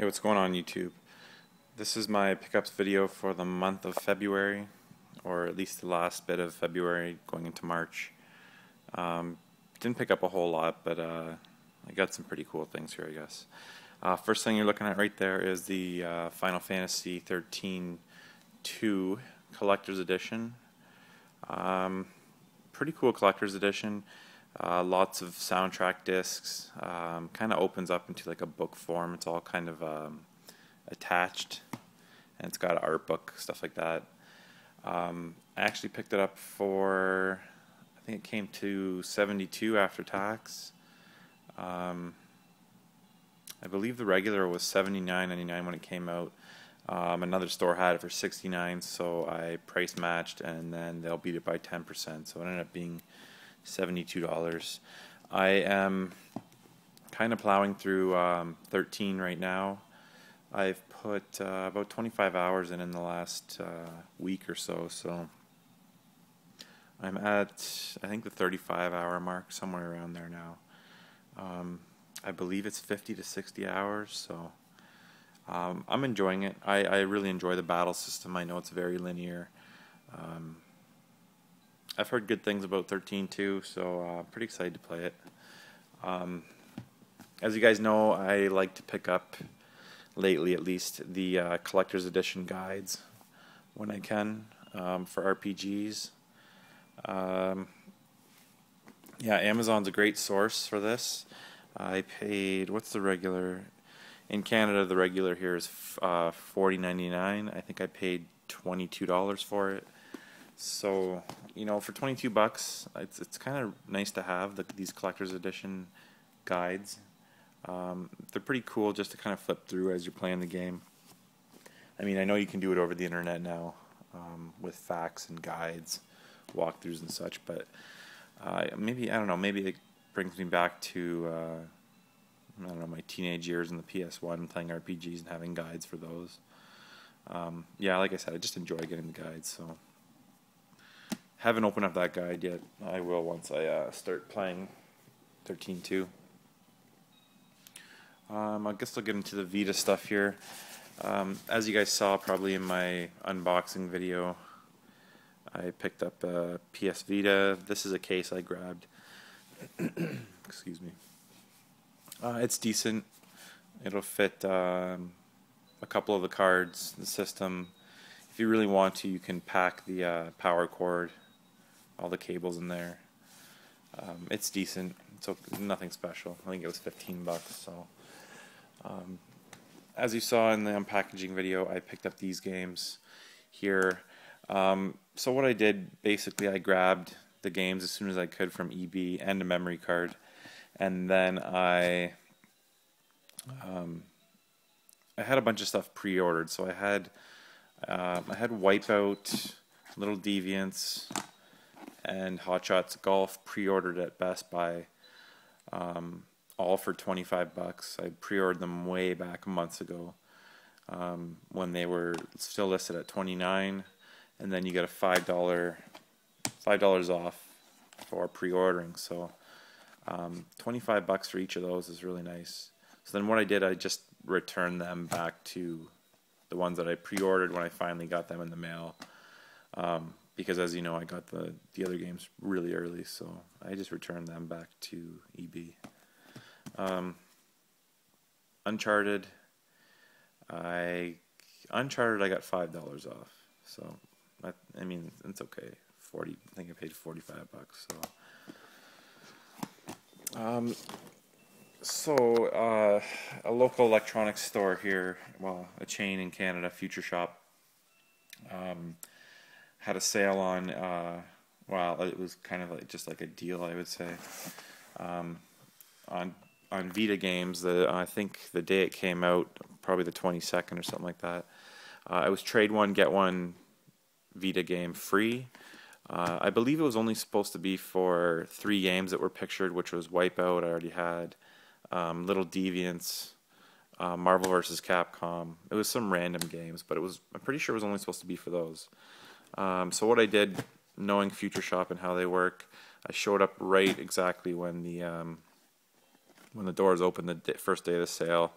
Hey, what's going on YouTube? This is my pickups video for the month of February, or at least the last bit of February going into March. Didn't pick up a whole lot, but I got some pretty cool things here, I guess. First thing you're looking at right there is the Final Fantasy 13 2 Collector's Edition. Pretty cool Collector's Edition. Lots of soundtrack discs. Kind of opens up into like a book form. It's all kind of attached, and it's got an art book, stuff like that. I actually picked it up for, I think it came to $72 after tax. I believe the regular was $79.99 when it came out. Another store had it for $69, so I price matched, and then they'll beat it by 10%. So it ended up being $72. I am kind of plowing through 13 right now. I've put about 25 hours in the last week or so, so I'm at, I think, the 35-hour mark, somewhere around there now. I believe it's 50 to 60 hours, so I'm enjoying it. I really enjoy the battle system. I know it's very linear. I've heard good things about 13 too, so pretty excited to play it. As you guys know, I like to pick up, lately at least, the collector's edition guides when I can for RPGs. Yeah, Amazon's a great source for this. I paid, what's the regular? In Canada, the regular here is $40.99. I think I paid $22 for it. So, you know, for 22 bucks, it's kind of nice to have these collector's edition guides. They're pretty cool just to kind of flip through as you're playing the game. I mean, I know you can do it over the internet now with facts and guides, walkthroughs and such, but maybe, I don't know, maybe it brings me back to I don't know, my teenage years in the PS1, playing RPGs and having guides for those. Yeah, like I said, I just enjoy getting the guides, so haven't opened up that guide yet. I will once I start playing 13.2. I guess I'll get into the Vita stuff here. As you guys saw probably in my unboxing video, I picked up a PS Vita. This is a case I grabbed. Excuse me. It's decent. It'll fit a couple of the cards, the system. If you really want to, you can pack the power cord, all the cables in there. It's decent. It's nothing special. I think it was 15 bucks. So, as you saw in the unpackaging video, I picked up these games here. So what I did, basically, I grabbed the games as soon as I could from EB and a memory card, and then I had a bunch of stuff pre-ordered. So I had Wipeout, Little Deviants, and Hot Shots Golf pre-ordered at Best Buy, all for 25 bucks. I pre-ordered them way back months ago when they were still listed at 29, and then you get a $5 off for pre-ordering. So 25 bucks for each of those is really nice. So then what I did, I just returned them back to the ones that I pre-ordered when I finally got them in the mail. Because as you know, I got the other games really early, so I just returned them back to EB. Uncharted, I got $5 off, so I mean, it's okay. I think I paid 45 bucks. So, a local electronics store here, well, a chain in Canada, Future Shop, had a sale on, well, it was kind of like just like a deal, I would say, on Vita games. I think the day it came out, probably the 22nd or something like that. It was trade one, get one Vita game free. I believe it was only supposed to be for 3 games that were pictured, which was Wipeout, I already had, Little Deviants, Marvel vs. Capcom. It was some random games, but I'm pretty sure it was only supposed to be for those. So what I did, knowing Future Shop and how they work, I showed up right exactly when the doors opened, the first day of the sale,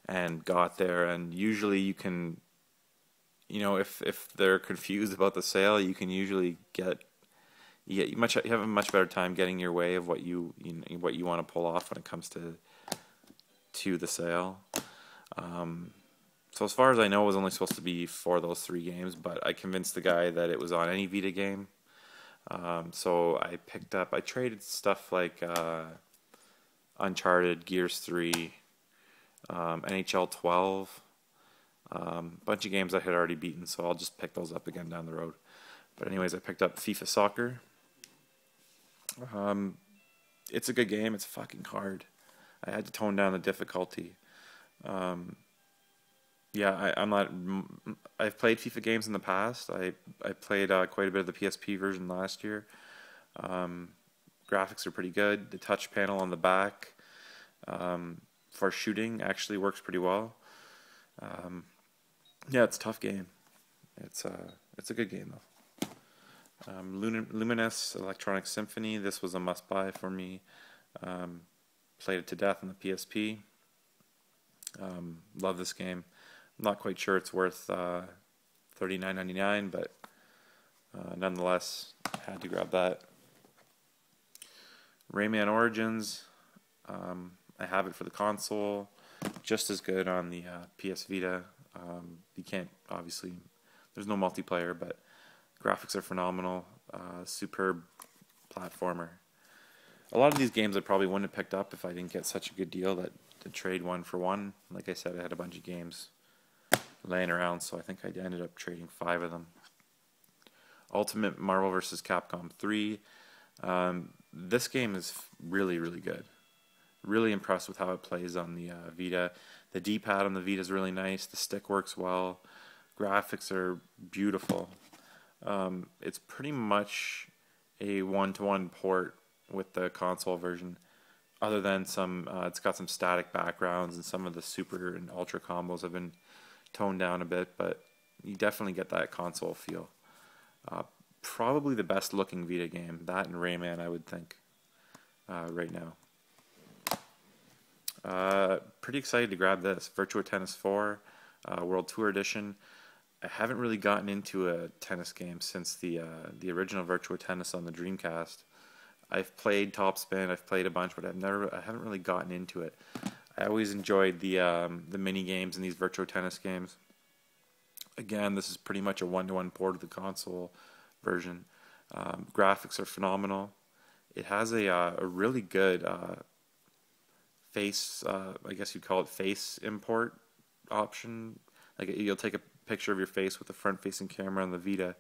and got there. And usually you can, if they're confused about the sale, you can usually you have a much better time getting your way of what you want to pull off when it comes to the sale. So as far as I know, it was only supposed to be for those 3 games, but I convinced the guy that it was on any Vita game. So I traded stuff like Uncharted, Gears 3, NHL 12, bunch of games I had already beaten, so I'll just pick those up again down the road. But anyways, I picked up FIFA Soccer. It's a good game. It's fucking hard. I had to tone down the difficulty. Yeah, I'm not. I've played FIFA games in the past. I played quite a bit of the PSP version last year. Graphics are pretty good. The touch panel on the back for shooting actually works pretty well. Yeah, it's a tough game. It's a good game though. Luminous Electronic Symphony. This was a must-buy for me. Played it to death on the PSP. Love this game. I'm not quite sure it's worth $39.99, but nonetheless, had to grab that. Rayman Origins. I have it for the console. Just as good on the PS Vita. You can't, obviously, there's no multiplayer, but graphics are phenomenal. Superb platformer. A lot of these games I probably wouldn't have picked up if I didn't get such a good deal to trade 1-for-1. Like I said, I had a bunch of games laying around, so I think I ended up trading 5 of them. Ultimate Marvel vs. Capcom 3. This game is really, really good. Really impressed with how it plays on the Vita. The D-pad on the Vita is really nice. The stick works well. Graphics are beautiful. It's pretty much a 1-to-1 port with the console version, other than it's got some static backgrounds, and some of the super and ultra combos have been toned down a bit, but you definitely get that console feel. Probably the best looking Vita game, that and Rayman, I would think, right now. Pretty excited to grab this. Virtua Tennis 4 World Tour Edition. I haven't really gotten into a tennis game since the original Virtua Tennis on the Dreamcast. I've played Topspin, I've played a bunch, but I haven't really gotten into it. I always enjoyed the mini games in these Virtua Tennis games. Again, this is pretty much a 1-to-1 port of the console version. Graphics are phenomenal. It has a really good face, I guess you'd call it face import option. Like you'll take a picture of your face with the front-facing camera on the Vita,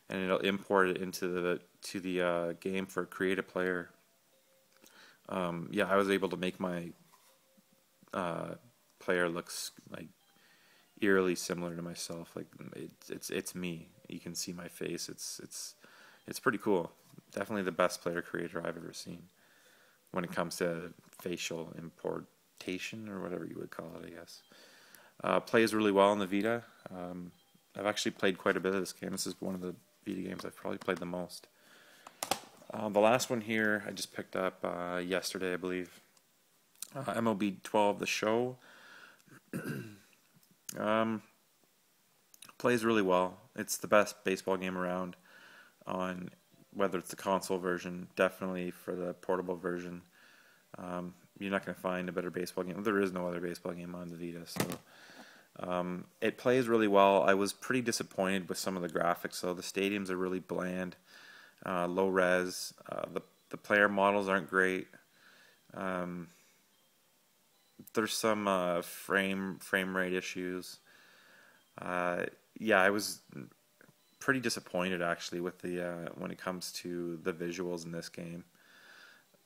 and it'll import it into the game for Create a Player. Yeah, I was able to make my player looks like eerily similar to myself. Like it's me. You can see my face. It's pretty cool. Definitely the best player creator I've ever seen when it comes to facial importation, or whatever you would call it, I guess. Plays really well on the Vita. I've actually played quite a bit of this game. This is one of the Vita games I've probably played the most. The last one here I just picked up yesterday, I believe. MLB 12 The Show. Plays really well. It's the best baseball game around, on whether it's the console version, definitely for the portable version. You're not going to find a better baseball game. There is no other baseball game on the Vita, so it plays really well. I was pretty disappointed with some of the graphics, though. The stadiums are really bland, low res. The player models aren't great. There's some frame rate issues. Yeah, I was pretty disappointed actually with the when it comes to the visuals in this game.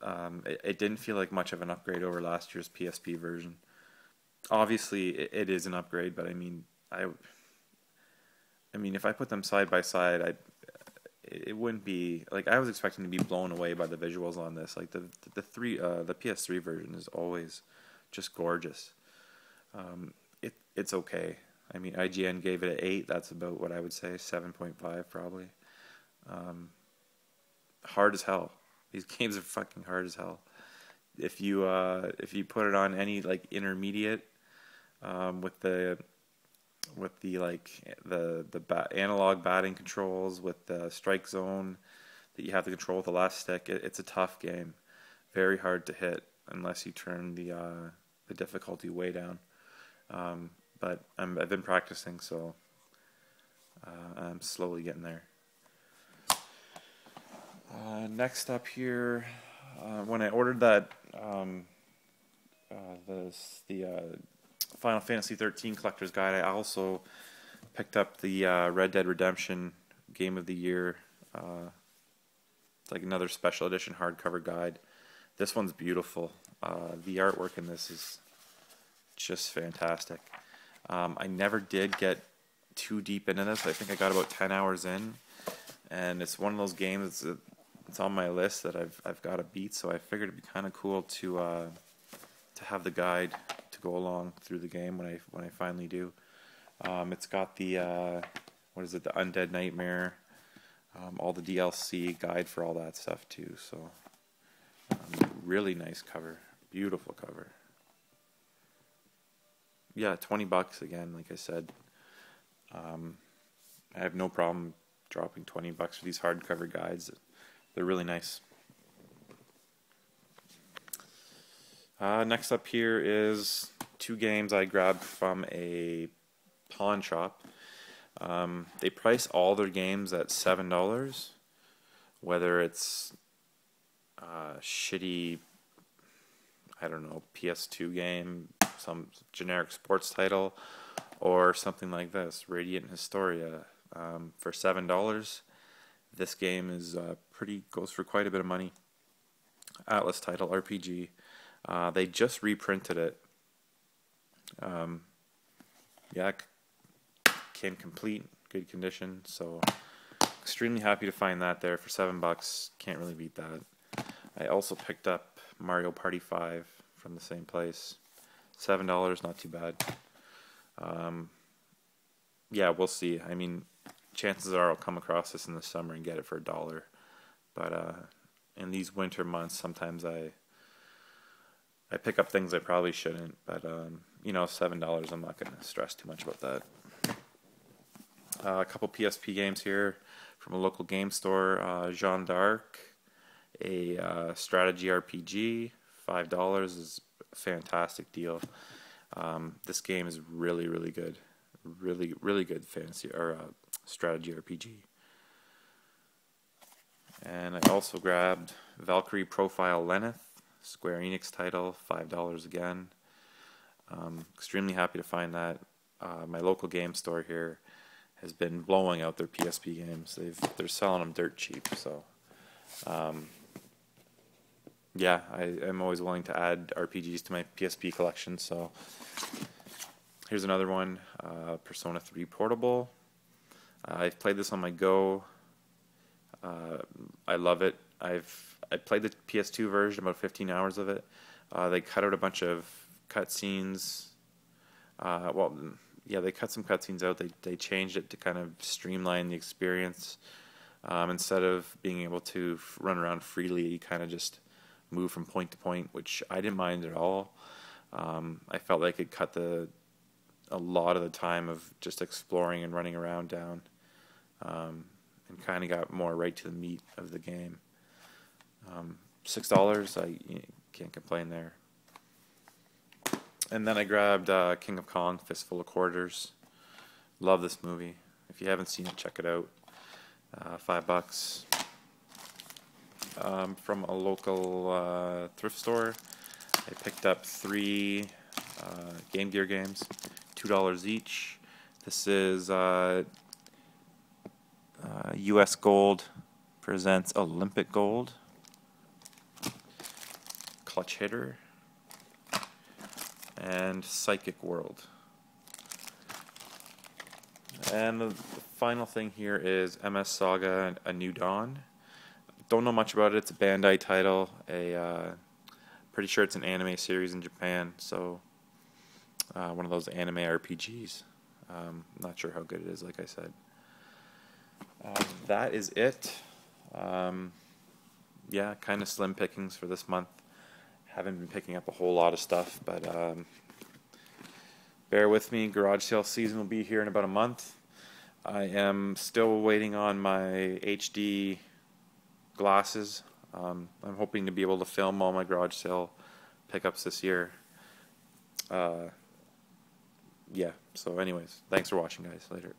It didn't feel like much of an upgrade over last year's PSP version. Obviously, it is an upgrade, but I mean, if I put them side by side, it wouldn't be like I was expecting to be blown away by the visuals on this. Like the PS3 version is always just gorgeous. It's okay. I mean, IGN gave it an 8. That's about what I would say, 7.5 probably. Hard as hell. These games are fucking hard as hell. If you put it on any like intermediate, with the analog batting controls, with the strike zone that you have to control with the last stick. It's a tough game, very hard to hit unless you turn the difficulty way down. But I've been practicing, so I'm slowly getting there. Next up here, when I ordered that the Final Fantasy 13 Collector's Guide, I also picked up the Red Dead Redemption Game of the Year. It's like another special edition hardcover guide. This one's beautiful. The artwork in this is just fantastic. I never did get too deep into this. I think I got about 10 hours in, and it's one of those games that it's on my list that I've got to beat. So I figured it'd be kind of cool to have the guide to go along through the game when I finally do. It's got the what is it, the Undead Nightmare, all the DLC guide for all that stuff too. So really nice cover, beautiful cover. Yeah, $20 again, like I said. I have no problem dropping $20 for these hardcover guides. They're really nice. Next up here is two games I grabbed from a pawn shop. They price all their games at $7, whether it's shitty, I don't know, PS2 game, some generic sports title, or something like this, Radiant Historia. For $7, this game is goes for quite a bit of money. Atlas title, RPG. They just reprinted it. Yeah, came complete, good condition, so extremely happy to find that there for $7. Can't really beat that. I also picked up Mario Party 5 from the same place. $7, not too bad. Yeah, we'll see. I mean, chances are I'll come across this in the summer and get it for $1. But in these winter months, sometimes I pick up things I probably shouldn't. But you know, $7, I'm not going to stress too much about that. A couple PSP games here from a local game store. Jeanne d'Arc, a strategy RPG, $5 is a fantastic deal. This game is really, really good. Really, really good fantasy or strategy RPG. And I also grabbed Valkyrie Profile Lenneth, Square Enix title, $5 again. Extremely happy to find that. My local game store here has been blowing out their PSP games. They're selling them dirt cheap. So, yeah, I'm always willing to add RPGs to my PSP collection. So, here's another one, Persona 3 Portable. I've played this on my Go. I love it. I played the PS2 version, about 15 hours of it. They cut out a bunch of cutscenes. Well, yeah, they cut some cutscenes out. They changed it to kind of streamline the experience. Instead of being able to run around freely, you kind of just move from point to point, which I didn't mind at all. I felt like it cut a lot of the time of just exploring and running around down, and kind of got more right to the meat of the game. $6, I can't complain there. And then I grabbed King of Kong, Fistful of Quarters. Love this movie. If you haven't seen it, check it out. $5. From a local thrift store, I picked up 3 Game Gear games, $2 each. This is US Gold presents Olympic Gold, Clutch Hitter, and Psychic World. And the final thing here is MS Saga: A New Dawn. Don't know much about it. It's a Bandai title. Pretty sure it's an anime series in Japan. So one of those anime RPGs. Not sure how good it is, like I said. That is it. Yeah, kind of slim pickings for this month. Haven't been picking up a whole lot of stuff, but bear with me. Garage sale season will be here in about a month. I am still waiting on my HD glasses. I'm hoping to be able to film all my garage sale pickups this year. Yeah, so anyways, thanks for watching, guys. Later.